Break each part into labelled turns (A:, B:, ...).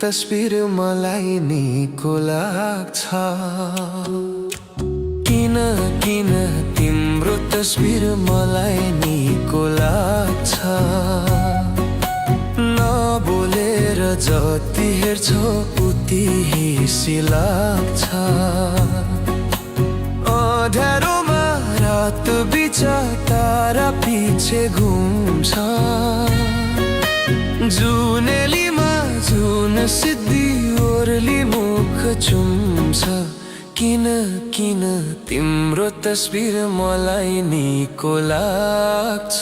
A: तस्बिर मलाई निको लाग्छ। किन किन तिम्रो तस्बिर मलाई निको लाग्छ। नबोलेर जति हेर्छौ उति हिसी लाग्छ। अँध्यारोमा रात बिच तारा पिछे घुम्छ। जुनेलीमा जुन सिद्धि ओर्ली मुख चुम्छ। किन किन तिम्रो तस्बिर मलाई निको लाग्छ।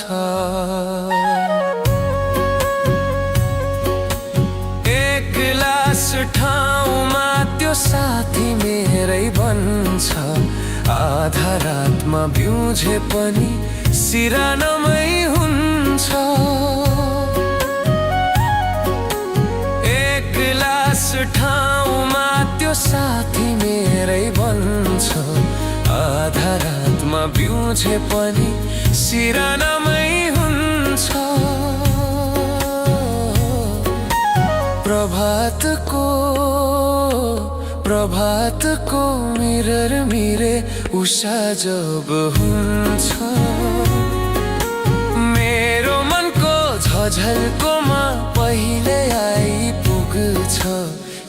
A: एक्लास ठाउँमा त्यो साथी मेरै बन्छ। आधा रातमा बिउझे पनि सिरानमै हुन्छ। एक्लास ठाउँमा त्यो साथी मेरै बन्छ। आधा रातमा बिउझे पनि सिरानमै हुन्छ। प्रभातको मिरर मिरे उषा जब हुन्छ। मेरो मनको झझल्कोमा पहिले आइपुग्छ।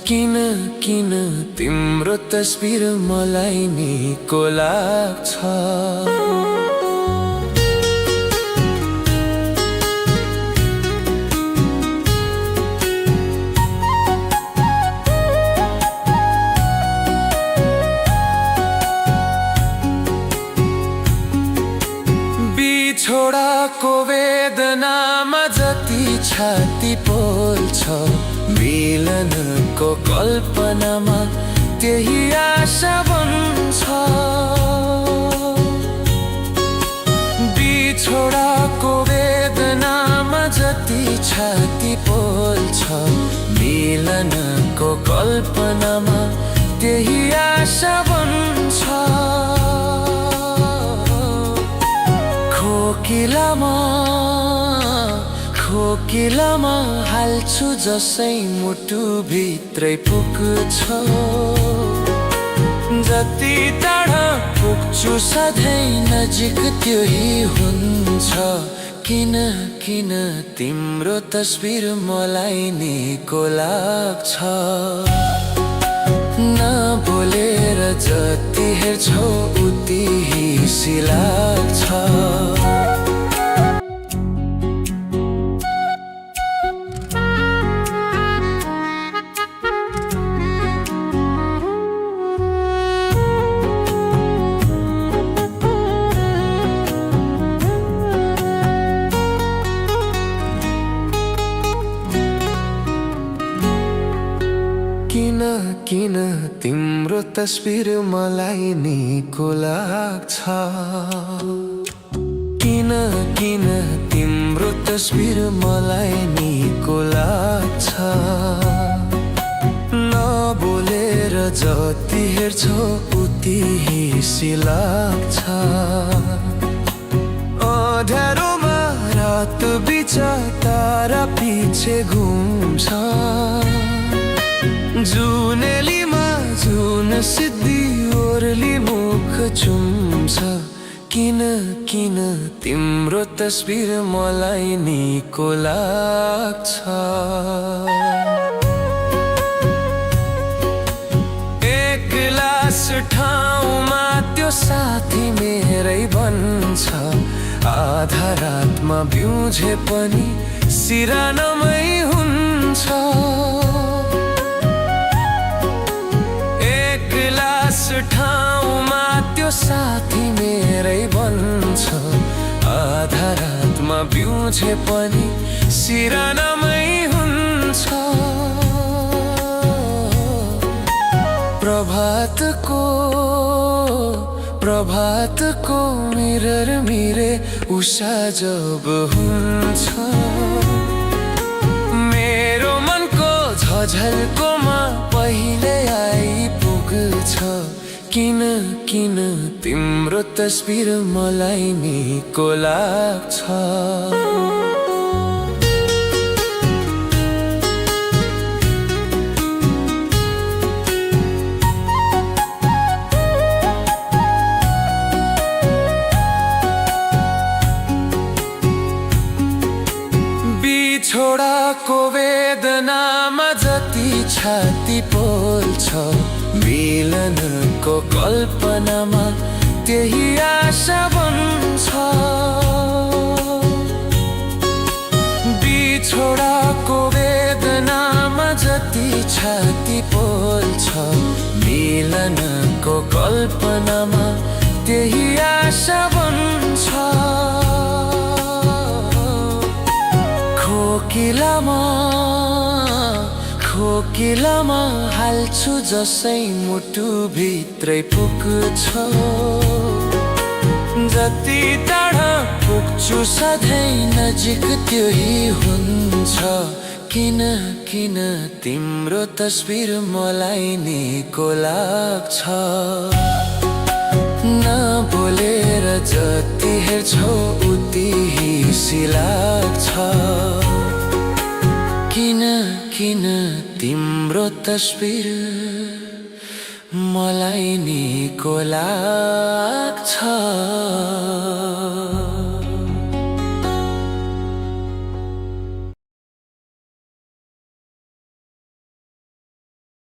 A: किन किन तिम्रो तस्बिर मलाई निको लाग्छ। छोडाको वेदनामा जति छाती पोल्छ। मिलनको कल्पनामा त्यही आशा बन्छ। बिछोडाको वेदनामा जति छाती पोल्छ। मिलनको कल्पनामा त्यही आशा बन्छ। खोकिलामा हाल्छु जसै मुटु भित्रै पुग्छ। जति टाढा पुग्छु सधैँ नजिक त्यही हुन्छ। किन किन तिम्रो तस्बिर मलाई निको लाग्छ। नबोलेर जति हेर्छौ उति हिसी लाग्छ। किन किन तिम्रो तस्बिर मलाई निको लाग्छ। किन किन तिम्रो तस्बिर मलाई निको लाग्छ। नबोलेर जति हेर्छौ उति हिसी लाग्छ। अँध्यारोमा रात बिच तारा पिछे घुम्छ। जुनेलीमा जुन सिद्धि ओर्ली मुख चुम्छ। किन किन तिम्रो तस्बिर मलाई निको लाग्छ। एक्लास ठाउँमा त्यो साथी मेरै बन्छ। आधा रातमा बिउझे पनि सिरानमै हुन्छ। ठाउँमा त्यो साथी मेरै बन्छ। आधा रातमा बिउझे पनि सिरानमै हुन्छ। प्रभातको मिरर मिरे उषा जब हुन्छ। मेरो मनको झझल्कोमा पहिले आइपुग्छ। किन किन तिम्रो तस्बिर मलाई निको लाग्छ। को कल्पनामा त्यही आशा बन्छ। बिछोडाको वेदनामा जति छाती पोल्छ, मिलनको कल्पनामा त्यही आशा बन्छ। खोकिलामा हाल्छु जसै मुटुभित्रै पुग्छ। जति टाढा पुग्छु सधैँ नजिक त्यही हुन्छ। किन तिम्रो तस्बिर मलाई निको लाग्छ। नबोलेर जति हेर्छौ उति हिसी लाग्छ। किन तिम्रो तस्बिर मलाई निको लाग्छ।